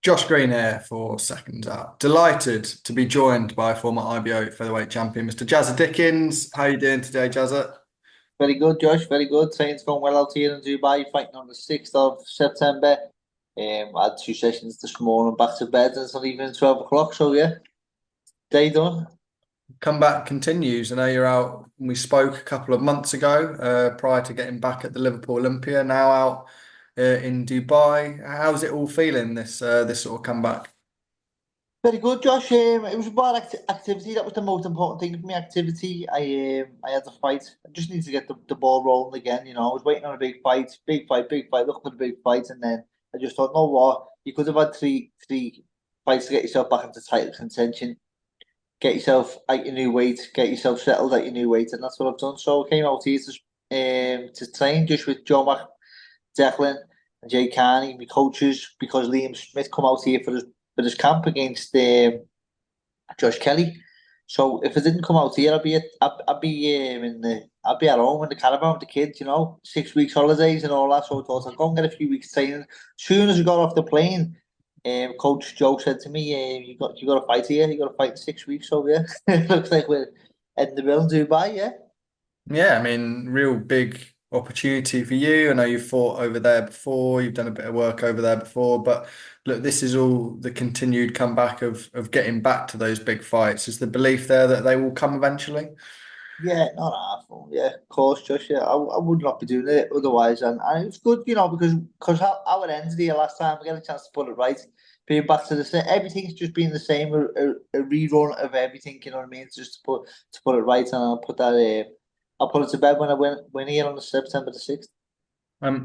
Josh Green here for Seconds Out. Delighted to be joined by former IBO featherweight champion, Mr. Jazza Dickens. How are you doing today, Jazza? Very good, Josh. Very good. Training's going well out here in Dubai, fighting on the 6th of September. I had two sessions this morning, back to bed, and it's not even 12 o'clock, so yeah, day done. Comeback continues. I know you're out. We spoke a couple of months ago, prior to getting back at the Liverpool Olympia. Now out in Dubai. How's it all feeling? This sort of comeback. Very good, Josh. It was about activity. That was the most important thing for me. Activity. I had to fight. I just need to get the ball rolling again. I was waiting on a big fight. Looking for the big fight, and then I just thought, no, what? You could have had three fights to get yourself back into title contention. Get yourself at your new weight, get yourself settled at your new weight, and that's what I've done. So I came out here to train just with Joe Declan and Jay Carney, my coaches, because Liam Smith come out here for his camp against Josh Kelly. So if I didn't come out here, I'd be at home in the caravan with the kids, 6 weeks holidays and all that. So I thought I'd go and get a few weeks training. As soon as I got off the plane, Coach Joe said to me, you got to fight here. You got to fight in 6 weeks." So yeah, it looks like we're in the middle in Dubai. Yeah. Yeah, I mean, real big opportunity for you. I know you've fought over there before, you've done a bit of work over there before, but look, this is all the continued comeback of getting back to those big fights. Is the belief there that they will come eventually? Yeah, not awful. Yeah, of course, Josh. Yeah, I would not be doing it otherwise, and it's good, because how it ended here last time, I get a chance to put it right. Being back to the same, everything's just been the same, a rerun of everything. You know what I mean? Just to put it right, and I'll put it to bed when I win here on the September 6th.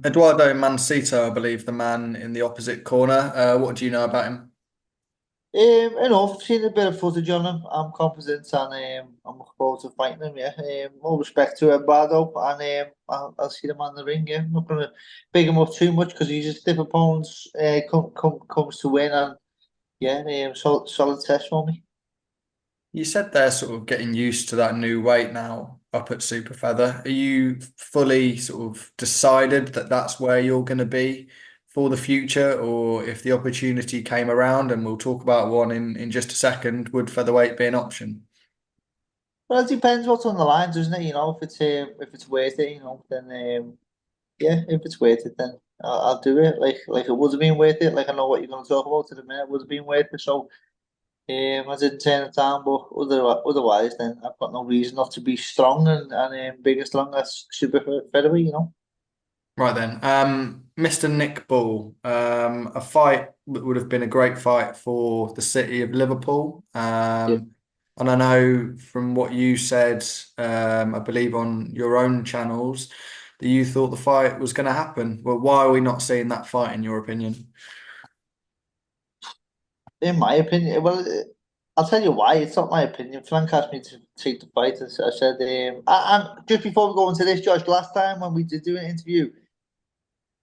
Eduardo Mancito, I believe, the man in the opposite corner. What do you know about him? Enough. I've seen a bit of footage on him. I'm confident, and I'm looking forward to fighting him. Yeah, more respect to Eduardo, and I'll see the man in the ring. Yeah, I'm not going to big him up too much because he's a stiff opponent. Comes to win, and yeah, solid test for me. You said they're sort of getting used to that new weight now up at Super Feather. Are you fully sort of decided that that's where you're going to be for the future? Or if the opportunity came around, and we'll talk about one in just a second, would featherweight be an option? Well, it depends what's on the line, doesn't it? If it's worth it, then yeah, if it's worth it, then I'll do it. Like it would have been worth it. Like I know what you're going to talk about in a minute. Would have been worth it. So I didn't turn it down, but otherwise, then I've got no reason not to be strong and big and strong as super featherweight. Right then, Mr. Nick Bull, a fight that would have been a great fight for the city of Liverpool. Yeah. And I know from what you said, I believe on your own channels, that you thought the fight was going to happen. Well, why are we not seeing that fight, in your opinion? In my opinion, well, I'll tell you why. It's not my opinion. Frank asked me to take the fight. I said, and just before we go into this, Josh, last time when we did do an interview,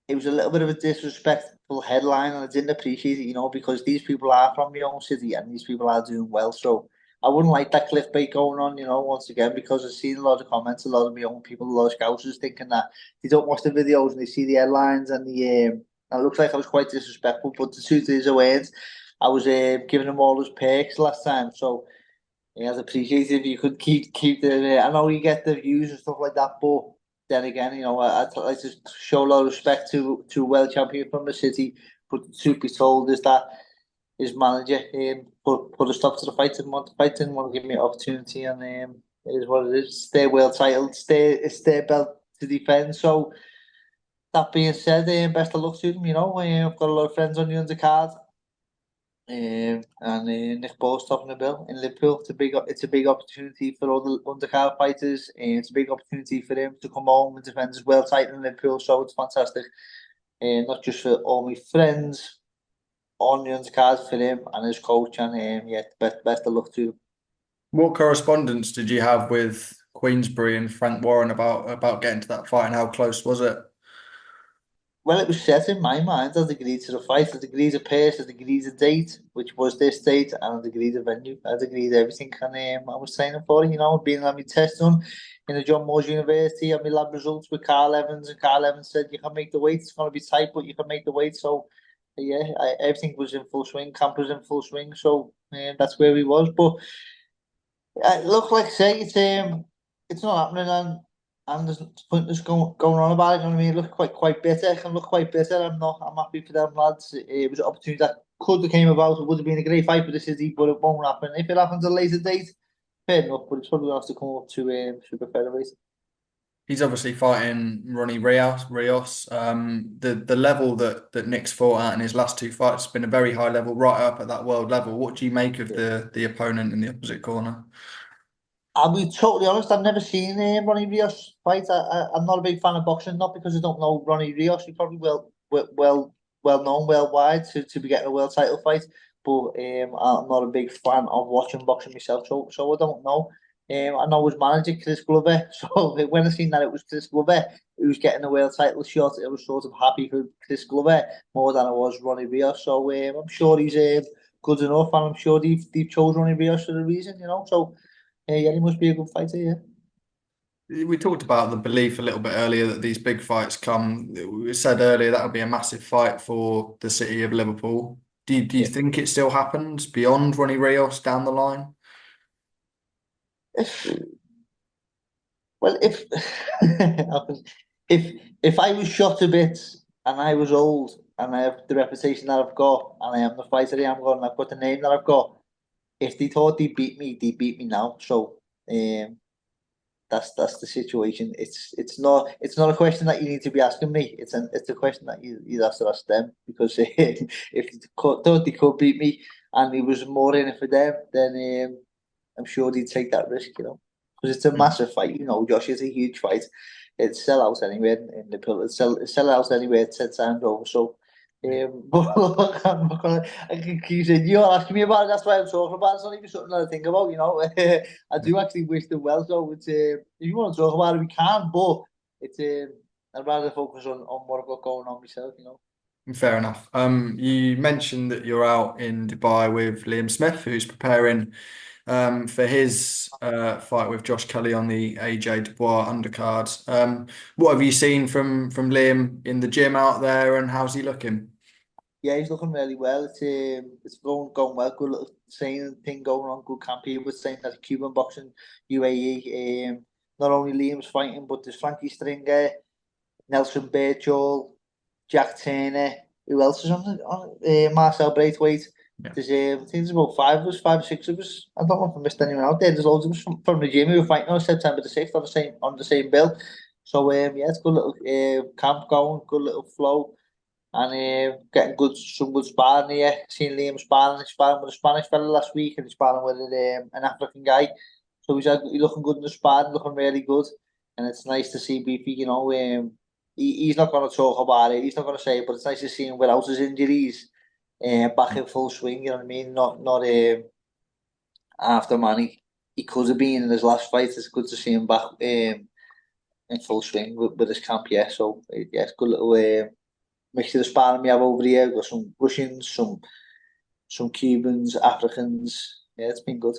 it was a little bit of a disrespectful headline, and I didn't appreciate it, because these people are from my own city and these people are doing well. So I wouldn't like that clickbait going on, once again, because I've seen a lot of comments, a lot of my own people, a lot of scousers thinking that they don't watch the videos and they see the headlines and it looks like I was quite disrespectful. But the truth is, I was giving him all his perks last time. So yeah, I'd appreciate it if you could keep the. I know you get the views and stuff like that, but then again, I'd like to show a lot of respect to a world champion from the city. But the truth be told is that his manager put a stop to the fight, and want to fight, and want to give me an opportunity, and it is what it is. Stay world title, stay belt to defend. So that being said, best of luck to him. I've got a lot of friends on the undercard. And Nick Ball's topping the bill in Liverpool. It's a big opportunity for all the undercard fighters, and it's a big opportunity for him to come home and defend his world title in Liverpool. So it's fantastic, and not just for all my friends on the undercard, for him and his coach, and yeah, best of luck to him. What correspondence did you have with Queensbury and Frank Warren about getting to that fight, and how close was it? Well, it was set in my mind. I'd agreed to the fight. I'd agreed a pace. I'd agreed a date, which was this date, and I'd agreed a venue. I'd agreed everything, and I was training for it. Being at my test done in the John Moores University, had my lab results with Carl Evans, and Carl Evans said, "You can make the weight. It's going to be tight, but you can make the weight." So Yeah, everything was in full swing. Camp was in full swing, so that's where he was. But look, like I say, it's not happening, and there's pointless going on about it. You know what I mean? Look quite bitter. Can look quite bitter. I'm not. I'm happy for them lads. It was an opportunity that could have came about. It would have been a great fight for the city, but it won't happen. If it happens at a later date, fair enough. But it's probably going to have to come up to super featherweight. He's obviously fighting Ronny Rios. The level that Nick's fought at in his last two fights has been a very high level, right up at that world level. What do you make of the opponent in the opposite corner? I'll be totally honest. I've never seen Ronny Rios fight. I'm not a big fan of boxing, not because I don't know Ronny Rios. He's probably well known worldwide to be getting a world title fight. But I'm not a big fan of watching boxing myself, so I don't know. I know his manager Chris Glover. So when I seen that it was Chris Glover who was getting a world title shot, I was sort of happy for Chris Glover more than I was Ronny Rios. So I'm sure he's good enough, and I'm sure they chose Ronny Rios for a reason, you know. So. Yeah, he must be a good fighter, yeah. We talked about the belief a little bit earlier that these big fights come. We said earlier that would be a massive fight for the city of Liverpool. Do you Yeah. think it still happens beyond Ronny Rios down the line? If, well, if I was shot a bit and I was old and I have the reputation that I've got and I am the fighter I am going and I've got the name that I've got, if they thought they beat me now. So um, that's the situation. It's not a question that you need to be asking me. It's a question that you have to ask them because if they thought they could beat me and it was more in it for them, then I'm sure they'd take that risk, you know, because it's a massive fight. You know, Josh, it's a huge fight. It's sell out anywhere in the pill. It's sell out anywhere 10 times over. So, but look, I'm not gonna. I can keep saying you're asking me about it. That's why I'm talking about it. It's not even something that I think about. You know, I do actually wish them well. So it's if you want to talk about it, we can. But it's I'd rather focus on what I've got going on myself. You know. Fair enough. You mentioned that you're out in Dubai with Liam Smith, who's preparing for his fight with Josh Kelly on the AJ Dubois undercard. What have you seen from Liam in the gym out there, and how's he looking? Yeah, he's looking really well. It's going well. Good little training thing going on. Good camp. He was saying that Cuban boxing, UAE. Not only Liam's fighting, but there's Frankie Stringer, Nelson Birchall, Jack Turner. Who else is on Marcel Braithwaite. Yeah. I think there's about five of us, five or six of us. I don't know if I missed anyone out there. There's loads of us from the gym who were fighting on September the 6th on the same bill. So yeah, it's a good little camp going, good little flow. And getting some good sparring here. Seen Liam sparring with a Spanish fella last week, and he's sparring with an African guy. So he's looking good in the sparring, looking really good. And it's nice to see Beefy. You know, he's not going to talk about it. He's not going to say it, but it's nice to see him without his injuries, back in full swing. You know what I mean? Not after man he could have been in his last fight. It's good to see him back in full swing with his camp. Yeah, so yeah, it's good little. Mixture of sparring we have over here. Got some Russians, some Cubans, Africans. Yeah, it's been good.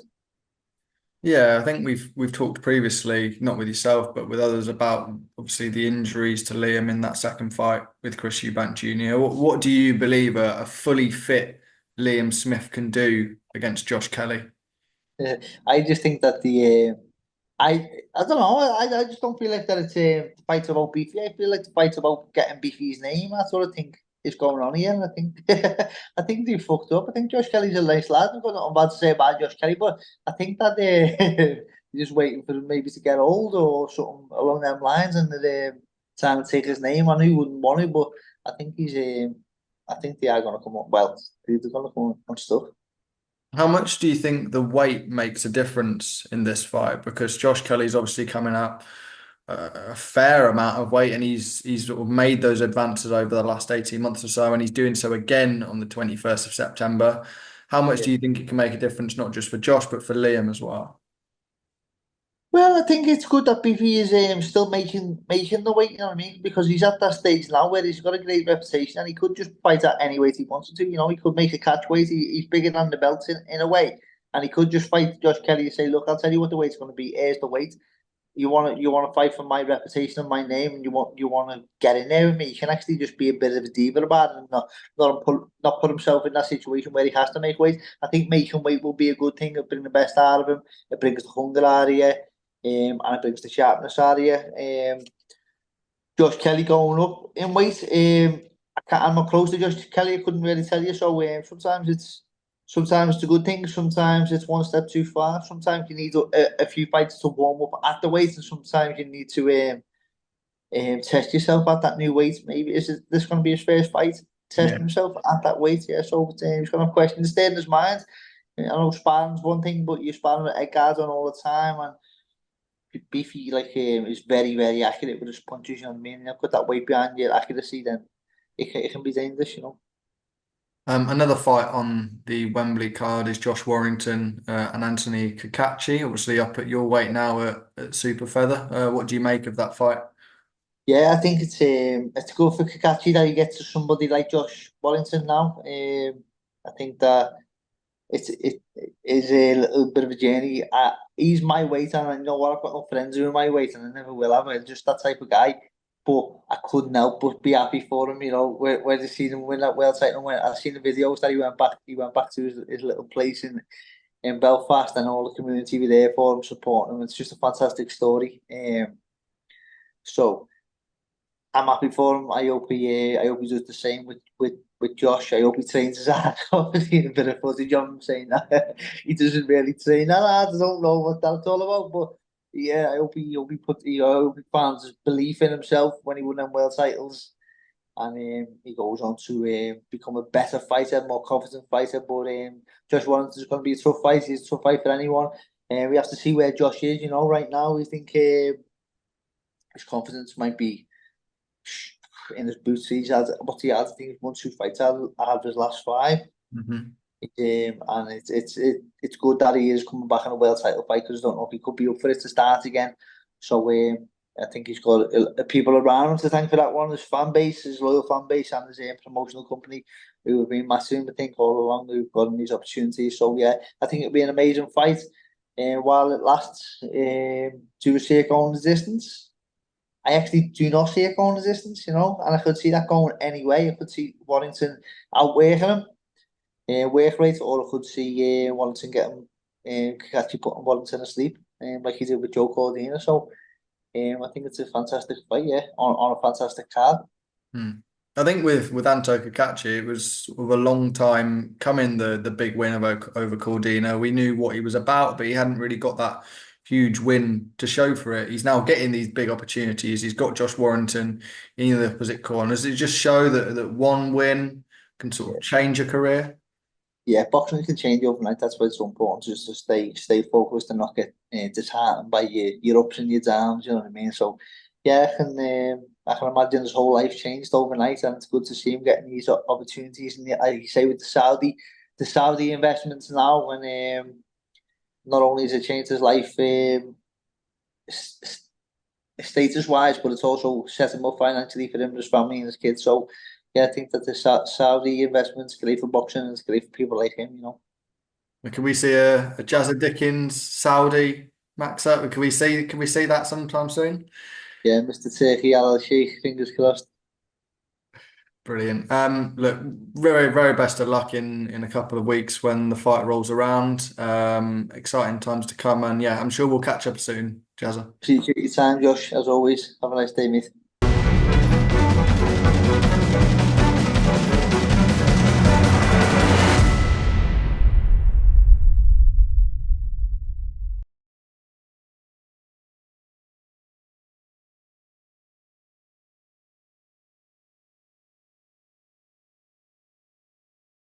Yeah, I think we've talked previously, not with yourself, but with others, about obviously the injuries to Liam in that second fight with Chris Eubank Jr. What do you believe a fully fit Liam Smith can do against Josh Kelly? I just think that I don't know. I just don't feel like that it's the fight's about Beefy. I feel like the fight's about getting Beefy's name. That's what I think is going on here. And I think I think they fucked up. I think Josh Kelly's a nice lad. I've got nothing bad to say about Josh Kelly, but I think that they're just waiting for him maybe to get old or something along them lines, and they're trying to take his name on. Who wouldn't want it? But I think I think they are going to come up. Well, they're going to come on stuff. How much do you think the weight makes a difference in this fight? Because Josh Kelly's obviously coming up a fair amount of weight, and he's sort of made those advances over the last 18 months or so, and he's doing so again on the 21st of September. How much do you think it can make a difference, not just for Josh, but for Liam as well? Well, I think it's good that Biffy is still making the weight, you know what I mean? Because he's at that stage now where he's got a great reputation and he could just fight at any weight he wanted to. You know, he could make a catch weight. He's bigger than the belt in a way. And he could just fight Josh Kelly and say, look, I'll tell you what the weight's going to be. Here's the weight. you want to fight for my reputation and my name, and you want to get in there with me. He can actually just be a bit of a diva about it and not put himself in that situation where he has to make weight. I think making weight will be a good thing. It'll bring the best out of him. It brings the hunger out of you, and it brings the sharpness out of you. Josh Kelly going up in weight. I'm not close to Josh Kelly. I couldn't really tell you. So sometimes it's a good thing. Sometimes it's one step too far. Sometimes you need a few fights to warm up at the weight, and sometimes you need to test yourself at that new weight. Maybe this going to be his first fight? Yeah. Testing himself at that weight. Yeah. So he's going to have questions stay in his mind. I know sparring's one thing, but you're sparring with egg guards on all the time, and Beefy is very very accurate with his punches. You know what I mean? You've got that weight behind your accuracy, then it can be dangerous. You know. Another fight on the Wembley card is Josh Warrington and Anthony Cacace, obviously up at your weight now at Super Feather. What do you make of that fight? Yeah, I think it's good for Kakachi that he gets to somebody like Josh Warrington now. I think that it is a little bit of a journey. He's my weight, and I know what I've got no friends who are my weight, and I never will have. I'm just that type of guy. But I couldn't help but be happy for him. You know, where to see him win that world title. When I've seen the videos that he went back to his little place in Belfast, and all the community were there for him, supporting him. It's just a fantastic story. So. I'm happy for him. I hope he does the same with Josh. I hope he trains his ass off. I've seen a bit of footage of him saying that he doesn't really train that hard. I don't know what that's all about, but yeah, I hope he finds his belief in himself when he won them world titles, and he goes on to become a better fighter, more confident fighter. But Josh Warrington's going to be a tough fight. He's a tough fight for anyone, and we have to see where Josh is. You know, right now we think his confidence might be in his boots. I think he's won 2 fights out of his last 5. Hmm. And it's good that he is coming back in a world title fight, because I don't know if he could be up for it to start again. So I think he's got people around him to thank for that one. His fan base, his loyal fan base, and his promotional company who have been massive, I think, all along, who've gotten these opportunities. So yeah, I think it'll be an amazing fight. And while it lasts, do we see it going the distance? I actually do not see it going the distance, and I could see that going anyway. I could see Warrington outworking him, work rate, or I could see Warrington getting actually putting Warrington asleep, like he did with Joe Cordina. So I think it's a fantastic fight, yeah, on a fantastic card. Hmm. I think with Anto Cacace, it was sort of a long time coming, the big win over Cordina. We knew what he was about, but he hadn't really got that huge win to show for it. He's now getting these big opportunities. He's got Josh Warrington in the opposite corner. Does it just show that one win can sort of change a career? Yeah, boxing can change overnight. That's why it's so important just to stay focused and not get disheartened by your ups and your downs. You know what I mean? So yeah, I can imagine his whole life changed overnight, and it's good to see him getting these opportunities. And like you say, with the Saudi investments now, and not only has it changed his life status wise, but it's also set him up financially for him, his family, and his kids. So yeah, I think that the Saudi investment's great for boxing, and it's great for people like him. Can we see a Jazza Dickens Saudi max up? Can we see that sometime soon? Yeah, Mr. Turkey Al Sheikh, fingers crossed. Brilliant. Look, very, very best of luck in a couple of weeks when the fight rolls around. Exciting times to come, and yeah, I'm sure we'll catch up soon, Jazza. Appreciate your time, Josh, as always. Have a nice day, mate.